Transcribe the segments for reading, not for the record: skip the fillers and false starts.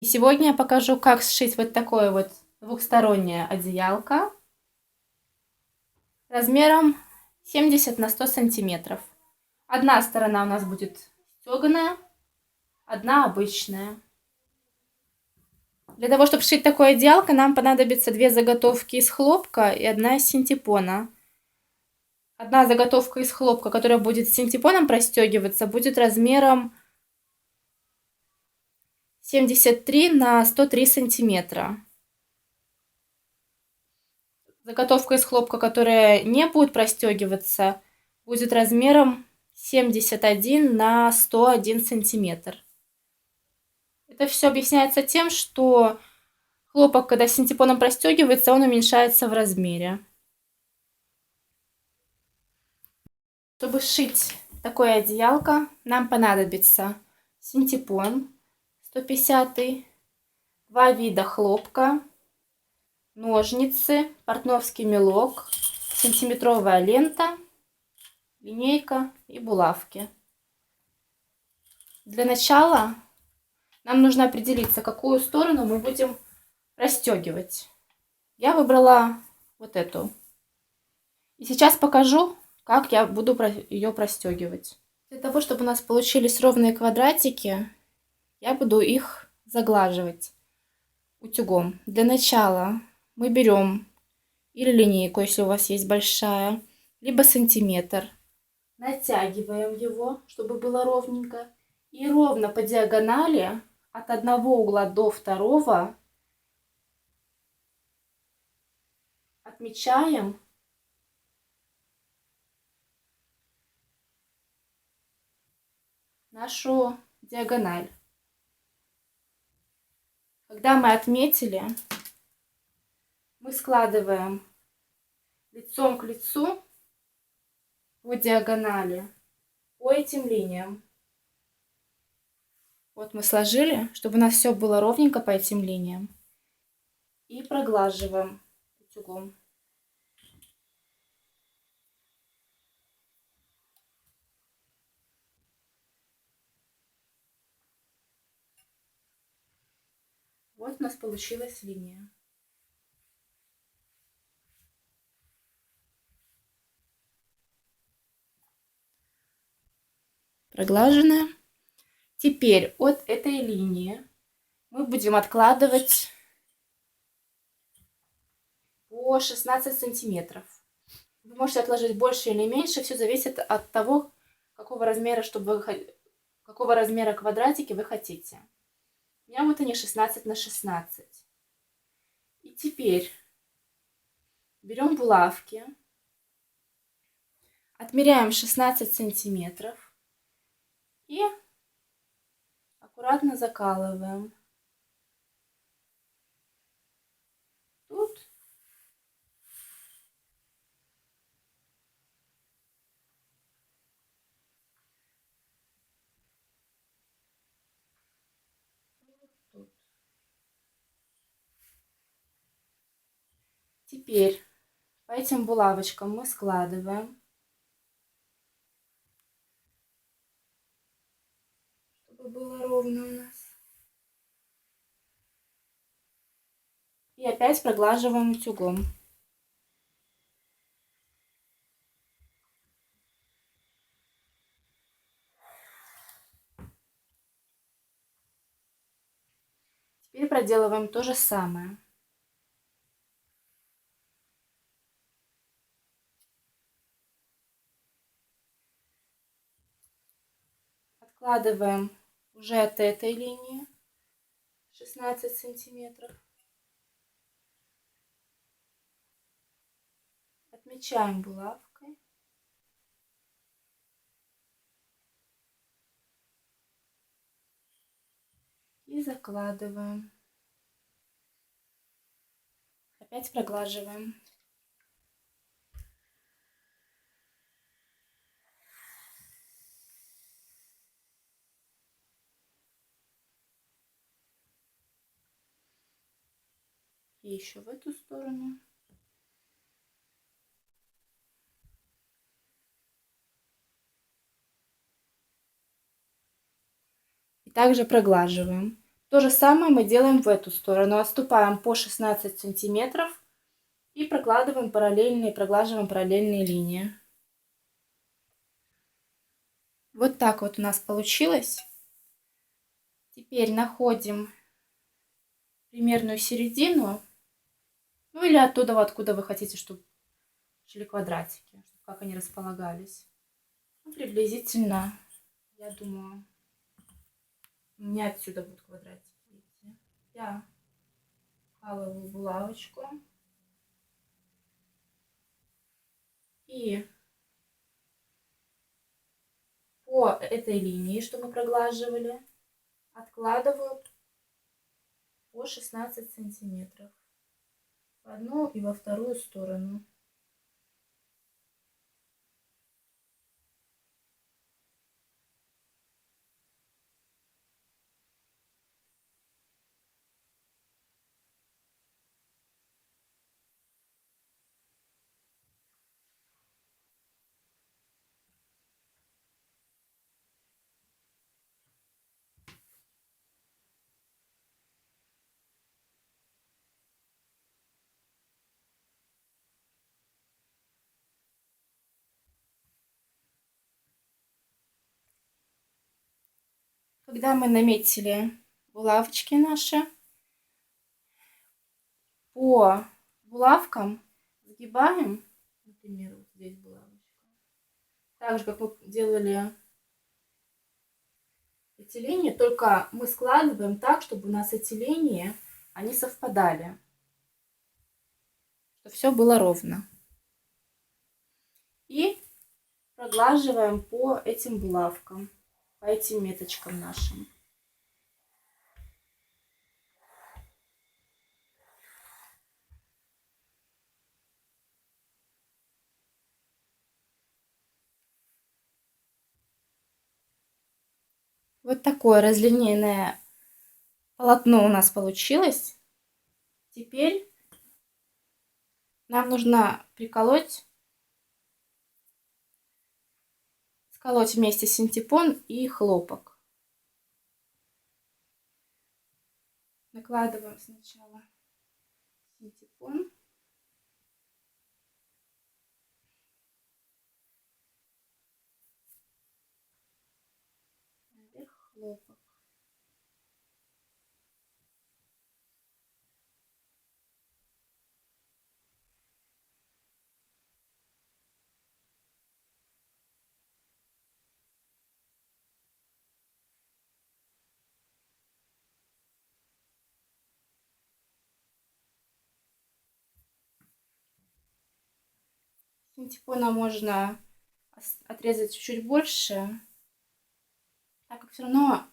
И сегодня я покажу, как сшить вот такое вот двухстороннее одеялко размером 70 на 100 сантиметров. Одна сторона у нас будет стеганая, одна обычная. Для того, чтобы сшить такое одеялко, нам понадобится две заготовки из хлопка и одна из синтепона. Одна заготовка из хлопка, которая будет с синтепоном простегиваться, будет размером 73 на 103 сантиметра. Заготовка из хлопка, которая не будет простегиваться, будет размером 71 на 101 сантиметр. Это все объясняется тем, что хлопок, когда синтепоном простегивается, он уменьшается в размере. Чтобы сшить такое одеялко, нам понадобится синтепон 150, два вида хлопка, ножницы, портновский мелок, сантиметровая лента, линейка и булавки. Для начала нам нужно определиться, какую сторону мы будем расстегивать. Я выбрала вот эту. И сейчас покажу, как я буду ее простегивать. Для того, чтобы у нас получились ровные квадратики, я буду их заглаживать утюгом. Для начала мы берем или линейку, если у вас есть большая, либо сантиметр. Натягиваем его, чтобы было ровненько. И ровно по диагонали от одного угла до второго отмечаем нашу диагональ. Когда мы отметили, мы складываем лицом к лицу по диагонали по этим линиям. Вот мы сложили, чтобы у нас все было ровненько по этим линиям. И проглаживаем утюгом. Вот у нас получилась линия. Проглаженная. Теперь от этой линии мы будем откладывать по 16 сантиметров. Вы можете отложить больше или меньше, все зависит от того, какого размера квадратики вы хотите. У меня вот они 16 на 16. И теперь берем булавки, отмеряем 16 сантиметров и аккуратно закалываем. Тут Теперь по этим булавочкам мы складываем, чтобы было ровно у нас. И опять проглаживаем утюгом. Теперь проделываем то же самое. Откладываем уже от этой линии 16 сантиметров. Отмечаем булавкой. И закладываем. Опять проглаживаем. И еще в эту сторону. И также проглаживаем. То же самое мы делаем в эту сторону. Отступаем по 16 сантиметров и прокладываем параллельные, проглаживаем параллельные линии. Вот так вот у нас получилось. Теперь находим примерную середину. Ну или оттуда, откуда вы хотите, чтобы шли квадратики, как они располагались. Ну, приблизительно, я думаю, у меня отсюда будут квадратики. Видите? Я вкалываю булавочку. И по этой линии, что мы проглаживали, откладываю по 16 сантиметров в одну и во вторую сторону. Когда мы наметили булавочки наши, по булавкам сгибаем, например, вот здесь булавочка, так же, как мы делали эти линии, только мы складываем так, чтобы у нас эти линии, они совпадали, чтобы все было ровно. И проглаживаем по этим булавкам, по этим меточкам нашим. Вот такое разлинейное полотно у нас получилось. Теперь нам нужно сколоть вместе синтепон и хлопок. Накладываем сначала синтепон. Наверх хлопок. Синтепона можно отрезать чуть больше, так как все равно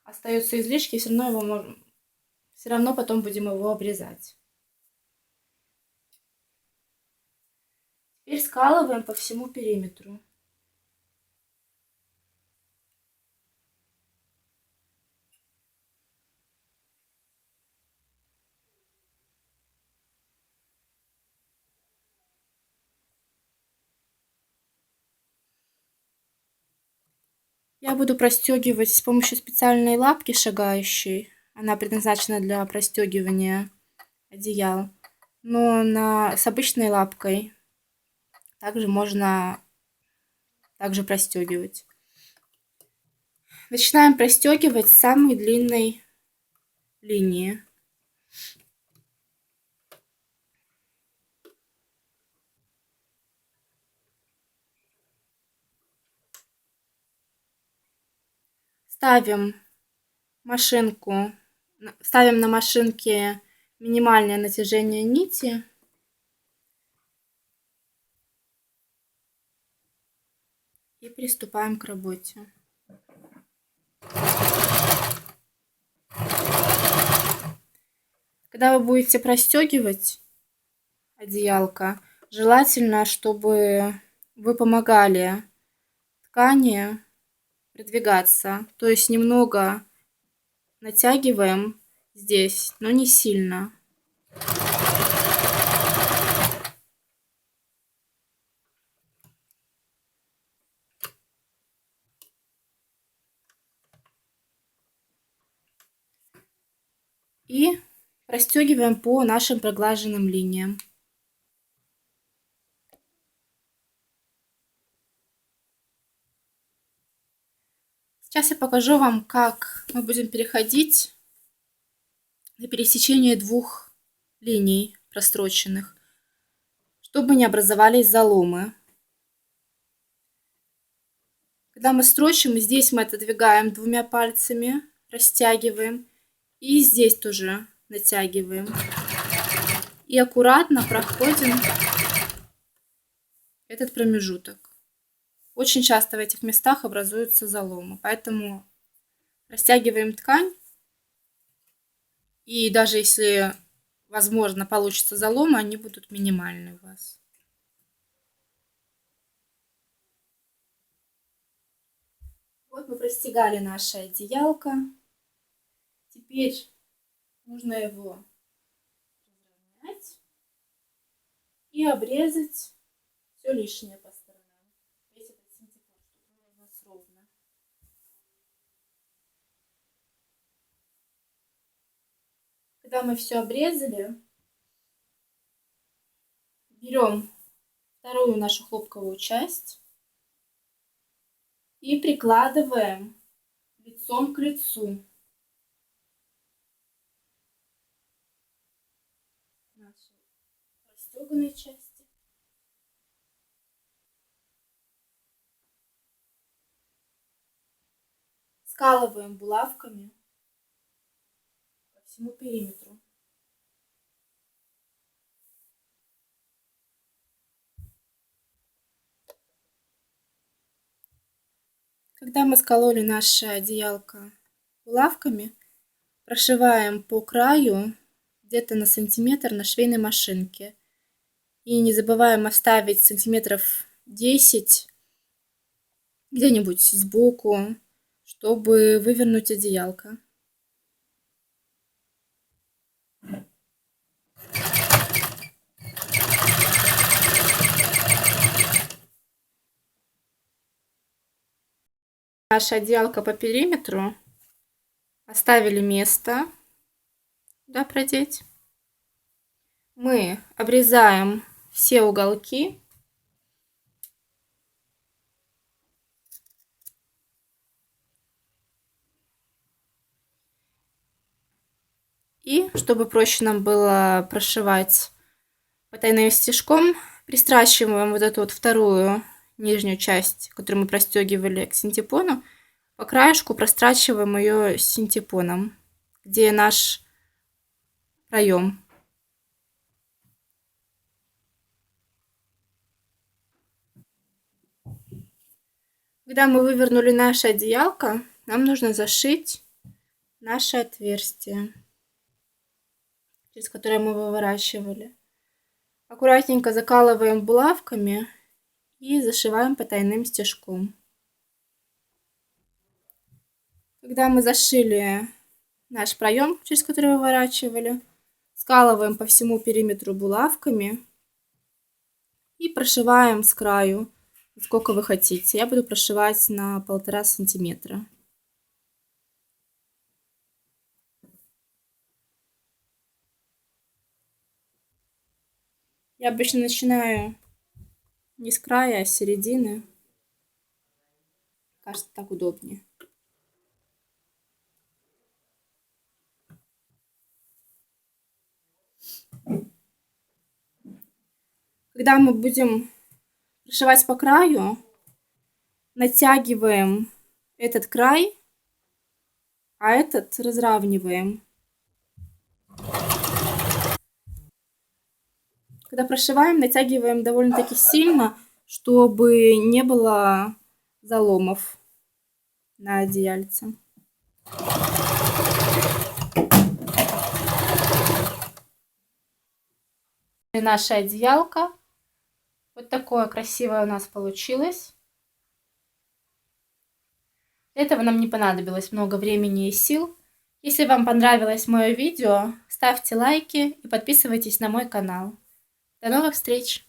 остаются излишки, все равно потом будем его обрезать. Теперь скалываем по всему периметру. Я буду простегивать с помощью специальной лапки шагающей. Она предназначена для простегивания одеял. Но с обычной лапкой также можно простегивать. Начинаем простегивать с самой длинной линии. Ставим на машинке минимальное натяжение нити. И приступаем к работе. Когда вы будете простегивать одеялко, желательно, чтобы вы помогали ткани продвигаться. То есть немного натягиваем здесь, но не сильно. и расстегиваем по нашим проглаженным линиям. Сейчас я покажу вам, как мы будем переходить на пересечение двух линий простроченных, чтобы не образовались заломы. Когда мы строчим, здесь мы отодвигаем двумя пальцами, растягиваем, и здесь тоже натягиваем. И аккуратно проходим этот промежуток. Очень часто в этих местах образуются заломы, поэтому растягиваем ткань. И даже если, возможно, получится заломы, они будут минимальны у вас. Вот мы простегали наше одеялко. Теперь нужно его разровнять и обрезать все лишнее по сторонам. Весь этот синтепон, чтобы он у нас ровно. Когда мы все обрезали, берем вторую нашу хлопковую часть и прикладываем лицом к лицу нашей расстеганной части. Скалываем булавками по всему периметру. Когда мы скололи наше одеялко булавками, прошиваем по краю где-то на сантиметр на швейной машинке. И не забываем оставить сантиметров 10 где-нибудь сбоку, чтобы вывернуть одеялко. Наше одеялко по периметру. Оставили место, куда продеть. Мы обрезаем все уголки. И чтобы проще нам было прошивать потайным стежком, пристрачиваем вот эту вот вторую нижнюю часть, которую мы простегивали к синтепону, по краешку прострачиваем ее синтепоном, где наш проем. Когда мы вывернули наше одеялко, нам нужно зашить наше отверстие, через которое мы выворачивали. Аккуратненько закалываем булавками и зашиваем потайным стежком. Когда мы зашили наш проем, через который выворачивали, скалываем по всему периметру булавками и прошиваем с краю, сколько вы хотите. Я буду прошивать на 1,5 сантиметра. Я обычно начинаю не с края, а с середины. Кажется, так удобнее. Когда мы будем прошивать по краю, натягиваем этот край, а этот разравниваем. Когда прошиваем, натягиваем довольно-таки сильно, чтобы не было заломов на одеяльце. И наше одеялко. Вот такое красивое у нас получилось. Для этого нам не понадобилось много времени и сил. Если вам понравилось мое видео, ставьте лайки и подписывайтесь на мой канал. До новых встреч!